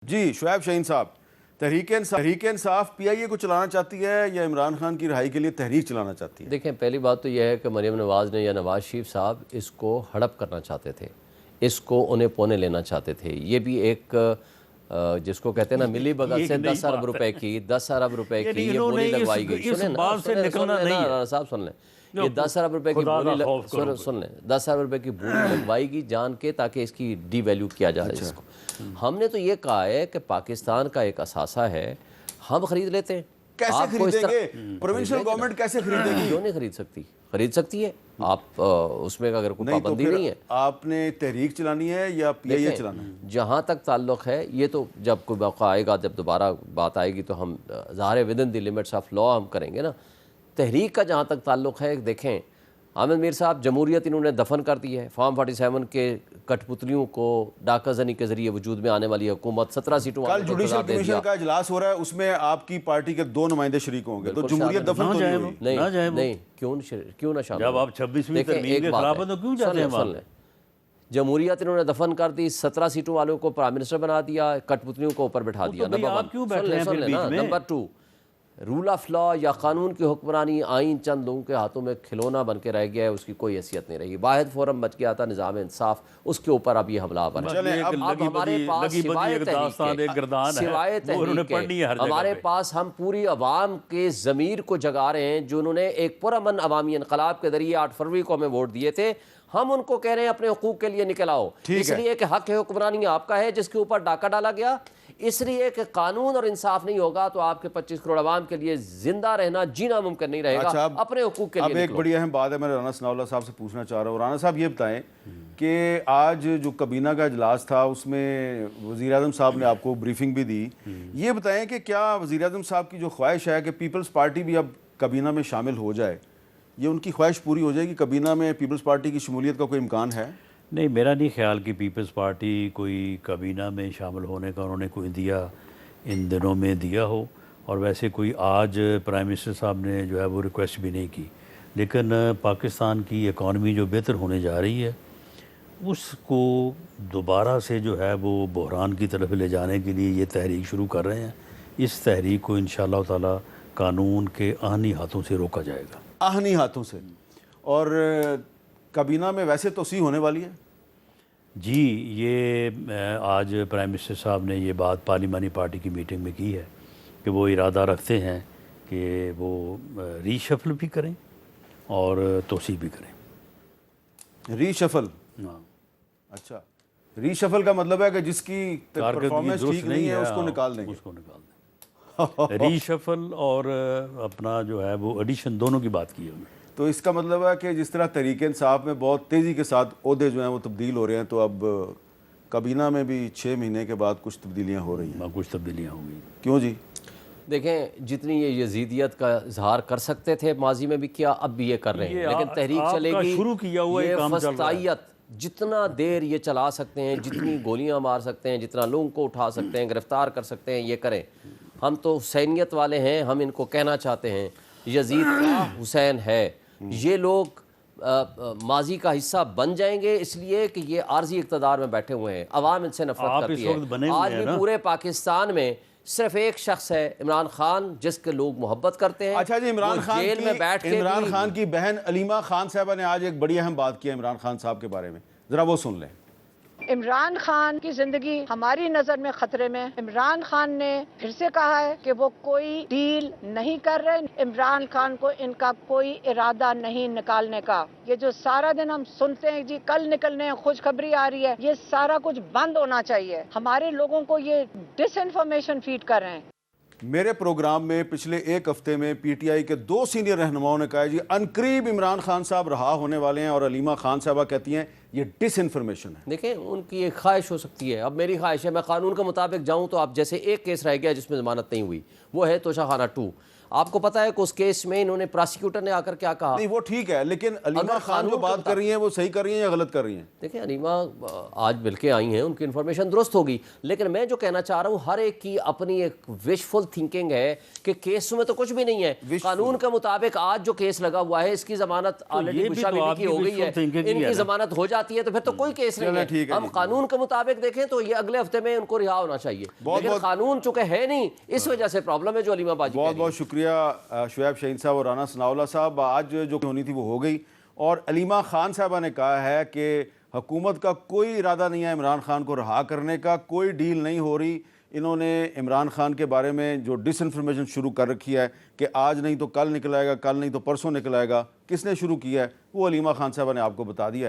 جی شعیب شاہین صاحب، تحریک انصاف پی آئی اے کو چلانا چاہتی ہے یا عمران خان کی رہائی کے لیے تحریک چلانا چاہتی ہے؟ دیکھیں، پہلی بات تو یہ ہے کہ مریم نواز نے یا نواز شریف صاحب اس کو ہڑپ کرنا چاہتے تھے، اس کو انہیں پونے لینا چاہتے تھے۔ یہ بھی ایک جس کو کہتے ہیں نا ملی بغل سے 10 ارب روپے کی یہ بولی لگوائی گئی۔ سنیں نا صاحب، سن لیں، یہ 10 ارب روپے کی بولی سن لیں 10 ارب روپے کی بولی لگوائی گئی جان کے، تاکہ اس کی ڈی ویلیو کیا جائے اس کو۔ ہم نے تو یہ کہا ہے کہ پاکستان کا ایک اثاثہ ہے، ہم خرید لیتے ہیں۔ کیسے خریدیں گے؟ پروونشل گورنمنٹ کیسے خریدے گی؟ کیوں نہیں خرید سکتی؟ خرید سکتی ہے، آپ اس میں اگر کوئی پابندی نہیں ہے۔ آپ نے تحریک چلانی ہے یا پی آئی اے چلانا ہے؟ جہاں تک تعلق ہے، یہ تو جب کوئی موقع آئے گا، جب دوبارہ بات آئے گی تو ہم ظاہر ودن دی لمٹس آف لا ہم کریں گے نا۔ تحریک کا جہاں تک تعلق ہے، دیکھیں عامر میر صاحب، جمہوریت انہوں نے دفن کر دی ہے۔ فارم 47 کے کٹ پتلیوں کو ڈاکہ زنی کے ذریعے وجود میں آنے والی حکومت 17 سیٹوں کل جوڈیشل کمیشن کا اجلاس ہو رہا ہے، اس میں آپ کی پارٹی کے 2 نمائندے شریک ہوں گے، تو جمہوریت دفن تو نہیں ہوئی؟ نہیں، کیوں نہ شامل؟ جب آپ 26ویں ترمیم کے خلاف ہیں تو کیوں جاتے ہیں وہاں؟ جمہوریت انہوں نے دفن کر دی، 17 سیٹوں والوں کو پرائم منسٹر بنا دیا، کٹ پتلیوں کو اوپر بٹھا دیا۔ نمبر 2، رول آف لا یا قانون کی حکمرانی، آئین چند لوگوں کے ہاتھوں میں کھلونا بن کے رہ گیا ہے، اس کی کوئی حیثیت نہیں رہی۔ واحد فورم بچ گیا تھا نظام انصاف، اس کے اوپر اب یہ حملہ بنا۔ ہمارے پاس ہم پوری عوام کے ضمیر کو جگا رہے ہیں، جو انہوں نے ایک پرامن عوامی انقلاب کے ذریعے 8 فروری کو ہمیں ووٹ دیے تھے، ہم ان کو کہہ رہے ہیں اپنے حقوق کے لیے نکل آؤ، اس لیے کہ حق حکمرانی آپ کا ہے جس کے اوپر ڈاکہ ڈالا گیا، اس لیے کہ قانون اور انصاف نہیں ہوگا تو آپ کے 25 کروڑ عوام کے لیے زندہ رہنا جینا ممکن نہیں رہے گا۔ اپنے حقوق کے لیے اب ایک بڑی اہم بات ہے، میں رانا ثناء اللہ صاحب سے پوچھنا چاہ رہا ہوں۔ رانا صاحب یہ بتائیں کہ آج جو کابینہ کا اجلاس تھا، اس میں وزیر اعظم صاحب نے آپ کو بریفنگ بھی دی، یہ بتائیں کہ کیا وزیر اعظم صاحب کی جو خواہش ہے کہ پیپلز پارٹی بھی اب کابینہ میں شامل ہو جائے، یہ ان کی خواہش پوری ہو جائے گی؟ کابینہ میں پیپلز پارٹی کی شمولیت کا کوئی امکان ہے؟ نہیں، میرا نہیں خیال کہ پیپلز پارٹی کوئی کابینہ میں شامل ہونے کا انہوں نے کوئی دیا ان دنوں میں دیا ہو، اور ویسے کوئی آج پرائم منسٹر صاحب نے جو ہے وہ ریکویسٹ بھی نہیں کی، لیکن پاکستان کی اکانومی جو بہتر ہونے جا رہی ہے، اس کو دوبارہ سے جو ہے وہ بحران کی طرف لے جانے کے لیے یہ تحریک شروع کر رہے ہیں۔ اس تحریک کو انشاءاللہ تعالی قانون کے آہنی ہاتھوں سے روکا جائے گا۔ آہنی ہاتھوں سے؟ اور کابینہ میں ویسے توسیع ہونے والی ہے؟ جی، یہ آج پرائم منسٹر صاحب نے یہ بات پارلیمانی پارٹی کی میٹنگ میں کی ہے کہ وہ ارادہ رکھتے ہیں کہ وہ ری شفل بھی کریں اور توسیع بھی کریں۔ ری شفل؟ اچھا، ری شفل کا مطلب ہے کہ جس کی پرفارمنس ٹھیک نہیں ہے اس کو نکال دیں گے؟ اس کو نکال دیں۔ ری شفل اور اپنا جو ہے وہ ایڈیشن دونوں کی بات کی ہے انہوں نے۔ تو اس کا مطلب ہے کہ جس طرح تحریک انصاف میں بہت تیزی کے ساتھ عہدے جو ہیں وہ تبدیل ہو رہے ہیں، تو اب کابینہ میں بھی 6 مہینے کے بعد کچھ تبدیلیاں ہو رہی ہیں؟ کچھ تبدیلیاں ہوں گی۔ کیوں جی؟ دیکھیں، جتنی یہ یزیدیت کا اظہار کر سکتے تھے ماضی میں بھی کیا، اب بھی یہ کر رہے ہیں، لیکن تحریک چلے گی۔ شروع کیا ہوا یہ کام چل رہا ہے۔ فسطائیت جتنا دیر یہ چلا سکتے ہیں، جتنی گولیاں مار سکتے ہیں، جتنا لوگوں کو اٹھا سکتے ہیں، گرفتار کر سکتے ہیں، یہ کریں۔ ہم تو حسینیت والے ہیں، ہم ان کو کہنا چاہتے ہیں یزید کا حسین ہے۔ یہ لوگ ماضی کا حصہ بن جائیں گے، اس لیے کہ یہ عارضی اقتدار میں بیٹھے ہوئے ہیں، عوام ان سے نفرت کرتی ہے۔ آج بھی پورے پاکستان میں صرف ایک شخص ہے، عمران خان، جس کے لوگ محبت کرتے ہیں۔ اچھا جی، عمران خان کی بہن علیمہ خان صاحبہ نے آج ایک بڑی اہم بات کی ہے عمران خان صاحب کے بارے میں، ذرا وہ سن لیں۔ عمران خان کی زندگی ہماری نظر میں خطرے میں۔ عمران خان نے پھر سے کہا ہے کہ وہ کوئی ڈیل نہیں کر رہے۔ عمران خان کو ان کا کوئی ارادہ نہیں نکالنے کا۔ یہ جو سارا دن ہم سنتے ہیں جی کل نکلنے ہیں، خوشخبری آ رہی ہے، یہ سارا کچھ بند ہونا چاہیے۔ ہمارے لوگوں کو یہ ڈس انفارمیشن فیڈ کر رہے ہیں۔ میرے پروگرام میں پچھلے ایک ہفتے میں پی ٹی آئی کے 2 سینئر رہنماؤں نے کہا جی عنقریب عمران خان صاحب رہا ہونے والے ہیں، اور علیمہ خان صاحبہ کہتی ہیں یہ ڈس انفارمیشن ہے۔ دیکھیں، ان کی ایک خواہش ہو سکتی ہے، اب میری خواہش ہے میں قانون کے مطابق جاؤں تو اب جیسے ایک کیس رہ گیا جس میں ضمانت نہیں ہوئی، وہ ہے توشہ خانہ 2۔ آپ کو پتا ہے کہ اس کیس میں انہوں نے پراسیکیوٹر نے آ کر کیا کہا؟ نہیں وہ ٹھیک ہے، لیکن علیمہ اگر خان جو قانون بات کر رہی ہیں وہ صحیح کر رہی ہیں یا غلط کر رہی ہیں؟ دیکھیں علیمہ آج مل کے آئی ہیں، ان کی انفارمیشن درست ہوگی، لیکن میں جو کہنا چاہ رہا ہوں ہر ایک کی اپنی ایک وشفل تھنکنگ ہے کہ کیس میں تو کچھ بھی نہیں ہے۔ قانون کے مطابق آج جو کیس لگا ہوا ہے اس کی ضمانت آلریڈی بشرا بی بی کی ہو گئی ہے، ان کی ضمانت ہو جاتی ہے تو پھر تو کوئی کیس نہیں ہے۔ ہم قانون کے مطابق دیکھیں تو یہ اگلے ہفتے میں ان کو رہا ہونا چاہیے، لیکن قانون چونکہ ہے نہیں، اس وجہ سے پرابلم ہے جو علیمہ باجی کہہ رہی ہیں۔ بہت بہت شکریہ شعیب شاہین صاحب اور رانا ثناءاللہ صاحب۔ آج جو ہونی تھی وہ ہو گئی، اور علیمہ خان صاحبہ نے کہا ہے کہ حکومت کا کوئی ارادہ نہیں ہے عمران خان کو رہا کرنے کا، کوئی ڈیل نہیں ہو رہی۔ انہوں نے عمران خان کے بارے میں جو ڈس انفارمیشن شروع کر رکھی ہے کہ آج نہیں تو کل نکل آئے گا، کل نہیں تو پرسوں نکل آئے گا، کس نے شروع کیا ہے وہ علیمہ خان صاحبہ نے آپ کو بتا دیا ہے۔